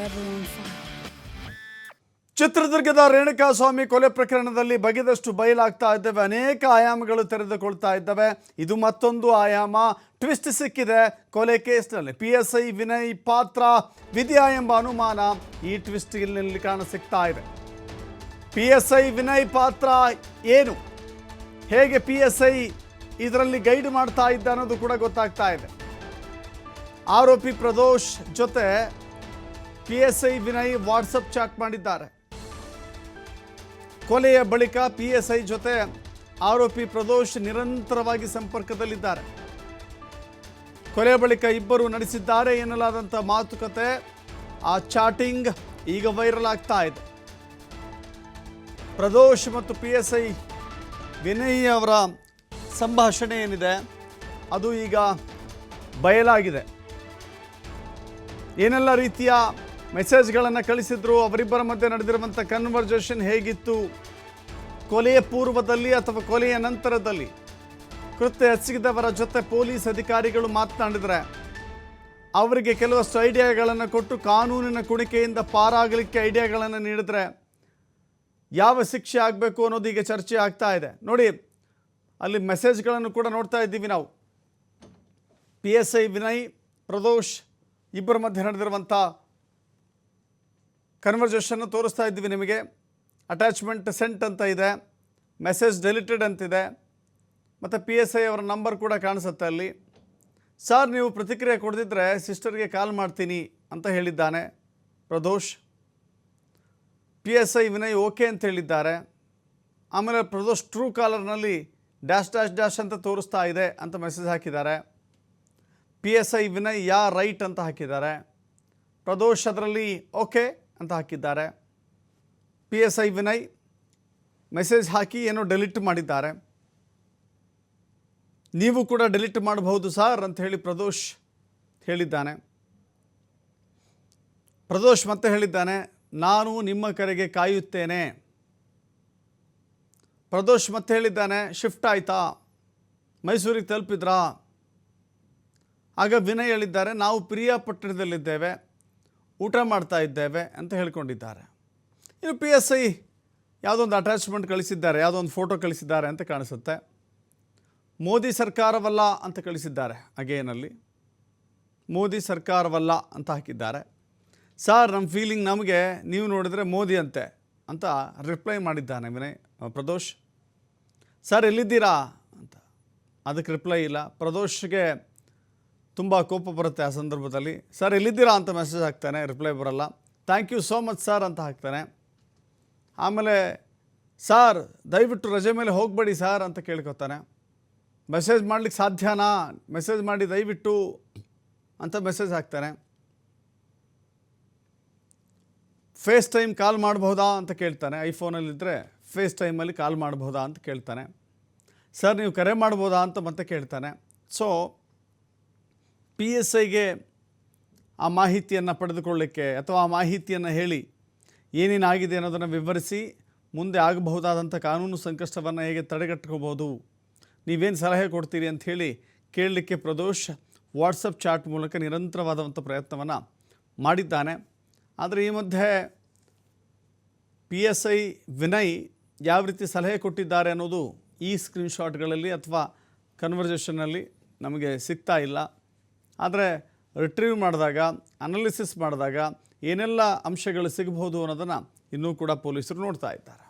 Never on fire. ಚಿತ್ರದುರ್ಗದ ರೇಣುಕಾಸ್ವಾಮಿ ಕೊಲೆ ಪ್ರಕರಣದಲ್ಲಿ ಬಗೆದಷ್ಟು ಬಯಲಾಗ್ತಾ ಇದ್ದಾವೆ. ಅನೇಕ ಆಯಾಮಗಳು ತೆರೆದುಕೊಳ್ತಾ ಇದ್ದಾವೆ. ಇದು ಮತ್ತೊಂದು ಆಯಾಮ. ಟ್ವಿಸ್ಟ್ ಸಿಕ್ಕಿದೆ ಕೊಲೆ ಕೇಸ್ನಲ್ಲಿ. PSI ವಿನಯ್ ಪಾತ್ರ ವಿದ್ಯಾ ಎಂಬ ಅನುಮಾನ ಈ ಟ್ವಿಸ್ಟ್ ಇಲ್ಲಿ ಕಾಣಸಿಗ್ತಾ ಇದೆ. PSI ವಿನಯ್ ಪಾತ್ರ ಏನು, ಹೇಗೆ PSI ಇದರಲ್ಲಿ ಗೈಡ್ ಮಾಡ್ತಾ ಇದ್ದ ಅನ್ನೋದು ಕೂಡ ಗೊತ್ತಾಗ್ತಾ ಇದೆ. ಆರೋಪಿ ಪ್ರದೋಷ್ ಜೊತೆ PSI ವಿನಯ್ ವಾಟ್ಸಪ್ ಚಾಟ್ ಮಾಡಿದ್ದಾರೆ. ಕೊಲೆಯ ಬಳಿಕ PSI ಜೊತೆ ಆರೋಪಿ ಪ್ರದೋಷ್ ನಿರಂತರವಾಗಿ ಸಂಪರ್ಕದಲ್ಲಿದ್ದಾರೆ. ಕೊಲೆಯ ಬಳಿಕ ಇಬ್ಬರು ನಡೆಸಿದ್ದಾರೆ ಎನ್ನಲಾದಂಥ ಮಾತುಕತೆ, ಆ ಚಾಟಿಂಗ್ ಈಗ ವೈರಲ್ ಆಗ್ತಾ ಇದೆ. ಪ್ರದೋಷ್ ಮತ್ತು PSI ವಿನಯ್ ಅವರ ಸಂಭಾಷಣೆ ಏನಿದೆ ಅದು ಈಗ ಬಯಲಾಗಿದೆ. ಏನೆಲ್ಲ ರೀತಿಯ ಮೆಸೇಜ್ಗಳನ್ನು ಕಳಿಸಿದ್ರು, ಅವರಿಬ್ಬರ ಮಧ್ಯೆ ನಡೆದಿರುವಂಥ ಕನ್ವರ್ಜೇಷನ್ ಹೇಗಿತ್ತು, ಕೊಲೆಯ ಪೂರ್ವದಲ್ಲಿ ಅಥವಾ ಕೊಲೆಯ ನಂತರದಲ್ಲಿ ಕೃತ್ಯ ಎಸಗಿದವರ ಜೊತೆ ಪೊಲೀಸ್ ಅಧಿಕಾರಿಗಳು ಮಾತನಾಡಿದರೆ ಅವರಿಗೆ ಕೆಲವಷ್ಟು ಐಡಿಯಾಗಳನ್ನು ಕೊಟ್ಟು ಕಾನೂನಿನ ಕುಣಿಕೆಯಿಂದ ಪಾರಾಗಲಿಕ್ಕೆ ಐಡಿಯಾಗಳನ್ನು ನೀಡಿದ್ರೆ ಯಾವ ಶಿಕ್ಷೆ ಆಗಬೇಕು ಅನ್ನೋದು ಈಗ ಚರ್ಚೆ ಆಗ್ತಾ ಇದೆ. ನೋಡಿ, ಅಲ್ಲಿ ಮೆಸೇಜ್ಗಳನ್ನು ಕೂಡ ನೋಡ್ತಾ ಇದ್ದೀವಿ ನಾವು. PSI ವಿನಯ್ ಪ್ರದೋಷ್ ಇಬ್ಬರ ಮಧ್ಯೆ ನಡೆದಿರುವಂಥ ಕನ್ವರ್ಜೇಷನ್ನು ತೋರಿಸ್ತಾ ಇದ್ದೀವಿ ನಿಮಗೆ. ಅಟ್ಯಾಚ್ಮೆಂಟ್ ಸೆಂಟ್ ಅಂತ ಇದೆ, ಮೆಸೇಜ್ ಡೆಲಿಟೆಡ್ ಅಂತಿದೆ, ಮತ್ತು PSI ಅವರ ನಂಬರ್ ಕೂಡ ಕಾಣಿಸುತ್ತೆ ಅಲ್ಲಿ. ಸರ್, ನೀವು ಪ್ರತಿಕ್ರಿಯೆ ಕೊಡದಿದ್ದರೆ ಸಿಸ್ಟರ್ಗೆ ಕಾಲ್ ಮಾಡ್ತೀನಿ ಅಂತ ಹೇಳಿದ್ದಾನೆ ಪ್ರದೋಷ್. PSI ವಿನಯ್ ಓಕೆ ಅಂತ ಹೇಳಿದ್ದಾರೆ. ಆಮೇಲೆ ಪ್ರದೋಷ್ ಟ್ರೂ ಕಾಲರ್ನಲ್ಲಿ ಡ್ಯಾಶ್ ಡ್ಯಾಶ್ ಡ್ಯಾಶ್ ಅಂತ ತೋರಿಸ್ತಾ ಇದೆ ಅಂತ ಮೆಸೇಜ್ ಹಾಕಿದ್ದಾರೆ. PSI ವಿನಯ್ ಯಾ ರೈಟ್ ಅಂತ ಹಾಕಿದ್ದಾರೆ. ಪ್ರದೋಷ್ ಅದರಲ್ಲಿ ಓಕೆ ಅಂತ ಹಾಕಿದ್ದಾರೆ. PSI ವಿನಯ್ ಮೆಸೇಜ್ ಹಾಕಿ ಏನೋ ಡೆಲಿಟ್ ಮಾಡಿದ್ದಾರೆ. ನೀವು ಕೂಡ ಡೆಲಿಟ್ ಮಾಡಬಹುದು ಸರ್ ಅಂತ ಹೇಳಿ ಪ್ರದೋಷ್ ಹೇಳಿದ್ದಾನೆ. ಪ್ರದೋಷ್ ಮತ್ತೆ ಹೇಳಿದ್ದಾನೆ, ನಾನು ನಿಮ್ಮ ಕರೆಗೆ ಕಾಯುತ್ತೇನೆ. ಪ್ರದೋಷ್ ಮತ್ತೆ ಹೇಳಿದ್ದಾನೆ, ಶಿಫ್ಟ್ ಆಯಿತಾ, ಮೈಸೂರಿಗೆ ತಲುಪಿದ್ರಾ? ಆಗ ವಿನಯ್ ಹೇಳಿದ್ದಾರೆ, ನಾವು ಪ್ರಿಯಾಪಟ್ಟಣದಲ್ಲಿದ್ದೇವೆ, ಊಟ ಮಾಡ್ತಾ ಇದ್ದೇವೆ ಅಂತ ಹೇಳ್ಕೊಂಡಿದ್ದಾರೆ. ಇನ್ನು PSI ಯಾವುದೋ ಒಂದು ಅಟ್ಯಾಚ್ಮೆಂಟ್ ಕಳಿಸಿದ್ದಾರೆ, ಯಾವುದೋ ಒಂದು ಫೋಟೋ ಕಳಿಸಿದ್ದಾರೆ ಅಂತ ಕಾಣಿಸುತ್ತೆ. ಮೋದಿ ಸರ್ಕಾರವಲ್ಲ ಅಂತ ಕಳಿಸಿದ್ದಾರೆ. ಅಗೇನಲ್ಲಿ ಮೋದಿ ಸರ್ಕಾರವಲ್ಲ ಅಂತ ಹಾಕಿದ್ದಾರೆ. ಸರ್, ನಮ್ಮ ಫೀಲಿಂಗ್ ನಮಗೆ ನೀವು ನೋಡಿದರೆ ಮೋದಿ ಅಂತೆ ಅಂತ ರಿಪ್ಲೈ ಮಾಡಿದ್ದಾನೆ ವಿನಯ್ ಪ್ರದೋಷ್. ಸರ್, ಎಲ್ಲಿದ್ದೀರಾ ಅಂತ ಅದಕ್ಕೆ ರಿಪ್ಲೈ ಇಲ್ಲ. ಪ್ರದೋಷ್ಗೆ ತುಂಬ ಕೋಪ ಬರುತ್ತೆ ಆ ಸಂದರ್ಭದಲ್ಲಿ. ಸರ್, ಎಲ್ಲಿದ್ದೀರಾ ಅಂತ ಮೆಸೇಜ್ ಹಾಕ್ತಾನೆ, ರಿಪ್ಲೈ ಬರೋಲ್ಲ. Thank you so much sir ಅಂತ ಹಾಕ್ತಾನೆ. ಆಮೇಲೆ ಸರ್, ದಯವಿಟ್ಟು ರಜೆ ಮೇಲೆ ಹೋಗಬೇಡಿ ಸರ್ ಅಂತ ಕೇಳ್ಕೊತಾನೆ. ಮೆಸೇಜ್ ಮಾಡಲಿಕ್ಕೆ ಸಾಧ್ಯನಾ, ಮೆಸೇಜ್ ಮಾಡಿ ದಯವಿಟ್ಟು ಅಂತ ಮೆಸೇಜ್ ಹಾಕ್ತಾನೆ. ಫೇಸ್ ಟೈಮ್ ಕಾಲ್ ಮಾಡಬಹುದಾ ಅಂತ ಕೇಳ್ತಾನೆ. ಐಫೋನಲ್ಲಿದ್ದರೆ ಫೇಸ್ ಟೈಮಲ್ಲಿ ಕಾಲ್ ಮಾಡಬಹುದಾ ಅಂತ ಕೇಳ್ತಾನೆ. ಸರ್, ನೀವು ಕರೆ ಮಾಡ್ಬೋದಾ ಅಂತ ಮತ್ತೆ ಕೇಳ್ತಾನೆ. ಸೊ PSIಗೆ ಆ ಮಾಹಿತಿಯನ್ನು ಪಡೆದುಕೊಳ್ಳಲಿಕ್ಕೆ ಅಥವಾ ಆ ಮಾಹಿತಿಯನ್ನು ಹೇಳಿ ಏನೇನಾಗಿದೆ ಅನ್ನೋದನ್ನು ವಿವರಿಸಿ ಮುಂದೆ ಆಗಬಹುದಾದಂಥ ಕಾನೂನು ಸಂಕಷ್ಟವನ್ನು ಹೇಗೆ ತಡೆಗಟ್ಟಬಹುದು, ನೀವೇನು ಸಲಹೆ ಕೊಡ್ತೀರಿ ಅಂಥೇಳಿ ಕೇಳಲಿಕ್ಕೆ ಪ್ರದೋಷ್ ವಾಟ್ಸಪ್ ಚಾಟ್ ಮೂಲಕ ನಿರಂತರವಾದಂಥ ಪ್ರಯತ್ನವನ್ನು ಮಾಡಿದ್ದಾನೆ. ಆದರೆ ಈ ಮಧ್ಯೆ PSI ವಿನಯ್ ಯಾವ ರೀತಿ ಸಲಹೆ ಕೊಟ್ಟಿದ್ದಾರೆ ಅನ್ನೋದು ಈ ಸ್ಕ್ರೀನ್ಶಾಟ್ಗಳಲ್ಲಿ ಅಥವಾ ಕನ್ವರ್ಜೇಷನ್ನಲ್ಲಿ ನಮಗೆ ಸಿಗ್ತಾ ಇಲ್ಲ. ಆದರೆ ರಿಟ್ರೀವ್ ಮಾಡಿದಾಗ, ಅನಾಲಿಸಿಸ್ ಮಾಡಿದಾಗ ಏನೆಲ್ಲ ಅಂಶಗಳು ಸಿಗಬಹುದು ಅನ್ನೋದನ್ನು ಇನ್ನೂ ಕೂಡ ಪೊಲೀಸರು ನೋಡ್ತಾ ಇದ್ದಾರೆ.